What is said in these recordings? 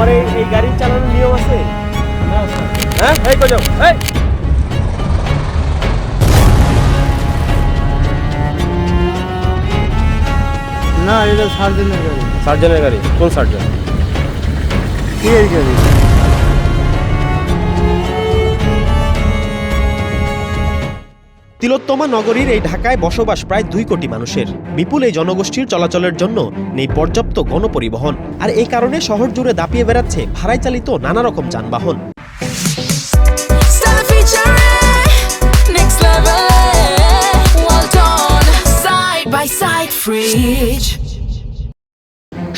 তোমার এই গাড়ি চালানোর নিয়ম আছে? হ্যাঁ, এই কই যাও, এই না, এটা সার্জেনের গাড়ি। সার্জনের গাড়ি? কোন সার্জন? কি এই গাড়ি? তিলোত্তমা নগরীর এই ঢাকায় বসবাস প্রায় 2 কোটি মানুষের। বিপুল এই জনগোষ্ঠীর চলাচলের জন্য নেই পর্যাপ্ত গণপরিবহন, আর এই কারণে শহর জুড়ে দাপিয়ে বেড়াচ্ছে ভাড়ায় চালিত নানা রকম যানবাহন।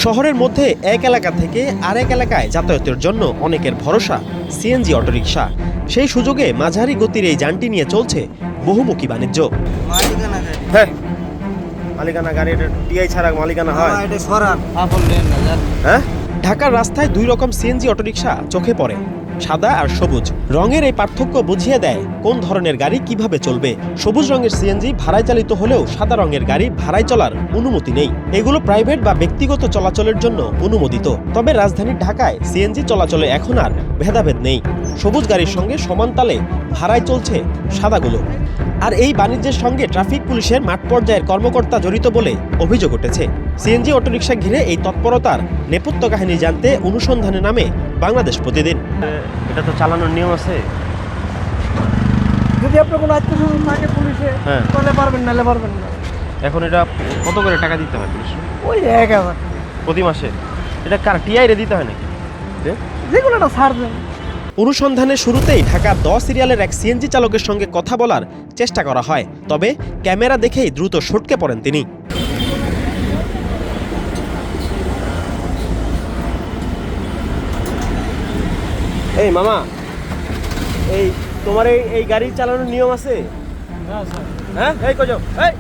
শহরের মধ্যে এক এলাকা থেকে আরেক এলাকায় যাতায়াতের জন্য অনেকের ভরসা সিএনজি অটোরিকশা। সেই সুযোগে মাঝারি গতির এই যানটি নিয়ে চলছে বহুমুখী বাণিজ্য। মালিকানা গাড়ি। হ্যাঁ, মালিকানা গাড়ি। এটা টিআই ছাড়া মালিকানা হয়? এটা সরান আপন নেন না জান। হ্যাঁ, ঢাকার রাস্তায় 2 রকম সিএনজি অটোরিকশা চোখে পড়ে, সাদা আর সবুজ। রঙের এই পার্থক্য বুঝিয়ে দেয় কোন ধরনের গাড়ি কিভাবে চলবে। সবুজ রঙের সিএনজি ভাড়ায় চালিত হলেও সাদা রঙের গাড়ি ভাড়ায় চলার অনুমতি নেই। এগুলো প্রাইভেট বা ব্যক্তিগত চলাচলের জন্য অনুমোদিত। তবে রাজধানীর ঢাকায় সিএনজি চলাচলে এখন আর ভেদাভেদ নেই। সবুজ গাড়ির সঙ্গে সমান তালে ভাড়ায় চলছে সাদাগুলো। আর এই বাণিজ্যের সঙ্গে ট্রাফিক পুলিশের মাঠ পর্যায়ের কর্মকর্তা জড়িত বলে অভিযোগ উঠেছে। সিএনজি অটোরিকশা ঘিরে এই তৎপরতার নেপথ্য কাহিনী জানতে অনুসন্ধানে নামে বাংলাদেশ প্রতিদিন। এটা তো চালানোর নিয়ম আছে। যদি আপনার কোনো আত্মীয় থাকে পুলিশে, হ্যাঁ, তাহলে পারবেন, নাহলে পারবেন না। এখন এটা কত করে টাকা দিতে হয় পুলিশ? ওই 1000 প্রতি মাসে? এটা কার টিআই রে দিতে হয় নাকি? যেগুলো একটা সার্জেন। অনুসন্ধানের শুরুতেই ঢাকা 10 সিরিয়ালের এক সিএনজি চালকের সঙ্গে কথা বলার চেষ্টা করা হয়, তবে ক্যামেরা দেখেই দ্রুত সটকে পড়েন তিনি। এই মামা, এই তোমার এই গাড়ি চালানোর নিয়ম আছে? হ্যাঁ, এই কই যাও, এই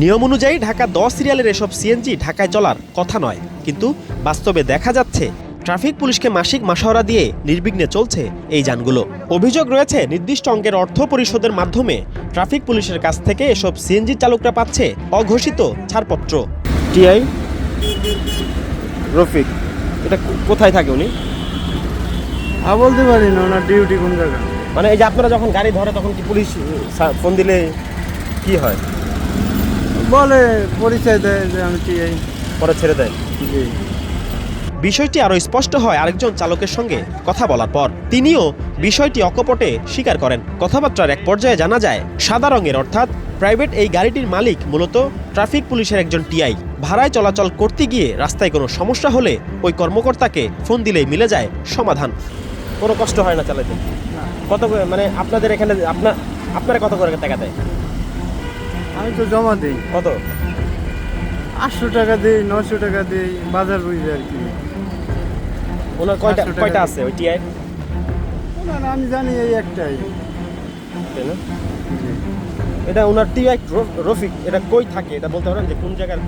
নিয়ম অনুযায়ী ঢাকা 10 সিরিয়ালের এসব সিএনজি ঢাকায় চলার কথা নয়, কিন্তু বাস্তবে দেখা যাচ্ছে ট্রাফিক পুলিশকে মাসিক মাসোহারা দিয়ে নির্বিঘ্নে চলছে এই যানগুলো। অভিযোগ রয়েছে নির্দিষ্ট অঙ্কের অর্থ পরিশোধের মাধ্যমে ট্রাফিক পুলিশের কাছ থেকে এসব সিএনজি চালকরা পাচ্ছে অঘোষিত ছাড়পত্র। টিআই রফিক, এটা কোথায় থাকে উনি? বলতে পারি না ওনার ডিউটি কোন জায়গায়। মানে এই যে আপনারা যখন গাড়ি ধরে তখন কি পুলিশ ফোন দিলে কি হয়? বলে পরিচয় দেয় যে আমি টিআই, পরে ছেড়ে দেয়? জি। বিষয়টি আরও স্পষ্ট হয় আরেকজন চালকের সঙ্গে কথা বলার পর। তিনিও বিষয়টি অকপটে স্বীকার করেন। কথাবার্তার এক পর্যায়ে জানা যায় সাদা রঙের অর্থাৎ প্রাইভেট এই গাড়িটির মালিক মূলত ট্রাফিক পুলিশের একজন টিআই। ভাড়ায় চলাচল করতে গিয়ে রাস্তায় কোনো সমস্যা হলে ওই কর্মকর্তাকে ফোন দিলেই মিলে যায় সমাধান। কোনো কষ্ট হয় না চালাতে? কত করে মানে আপনাদের এখানে আপনারা কত করে টাকা দেয়? আমি তো জমা দিই। কত? 800 টাকা দিই, 900 টাকা দিই, বাজার বুঝে আর কি। ওনার 800 টাকা কয়টা আছে ওই টিআই? ওনার আমি জানি এই একটাই। তাই না? জি। এটা ওনার টিআই রফিক, এটা কই থাকে এটা বলতে পারেন যে কোন জায়গার?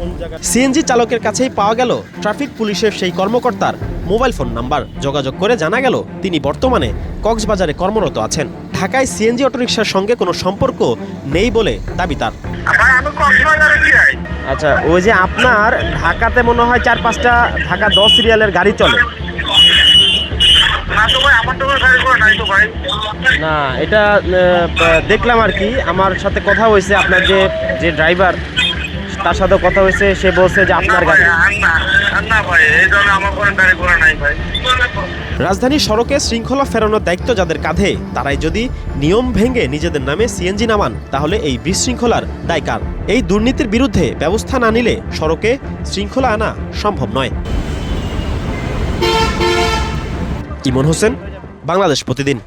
সিএনজি চালকের কাছেই পাওয়া গেল ট্রাফিক পুলিশের সেই কর্মকর্তার মোবাইল ফোন নাম্বার। যোগাযোগ করে জানা গেল তিনি বর্তমানে কক্সবাজারে কর্মরত আছেন। ঢাকায় সিএনজি অটোরিকশার সঙ্গে কোনো সম্পর্ক নেই বলে দাবি তার। আচ্ছা, ওই যে আপনার ঢাকাতে মনে হয় 4-5টা ঢাকা 10 সিরিয়ালের গাড়ি চলে না? এটা দেখলাম আর কি, আমার সাথে কথা হয়েছে। আপনার যে ড্রাইভার তার সাথে কথা হয়েছে, সে বলছে যে আপনার গাড়ি। রাজধানীর সড়কে শৃঙ্খলা ফেরানোর দায়িত্ব যাদের কাঁধে, তারাই যদি নিয়ম ভেঙে নিজেদের নামে সিএনজি নামান, তাহলে এই বিশৃঙ্খলার দায় কার? এই দুর্নীতির বিরুদ্ধে ব্যবস্থা না নিলে সড়কে শৃঙ্খলা আনা সম্ভব নয়। ইমন হোসেন, বাংলাদেশ প্রতিদিন।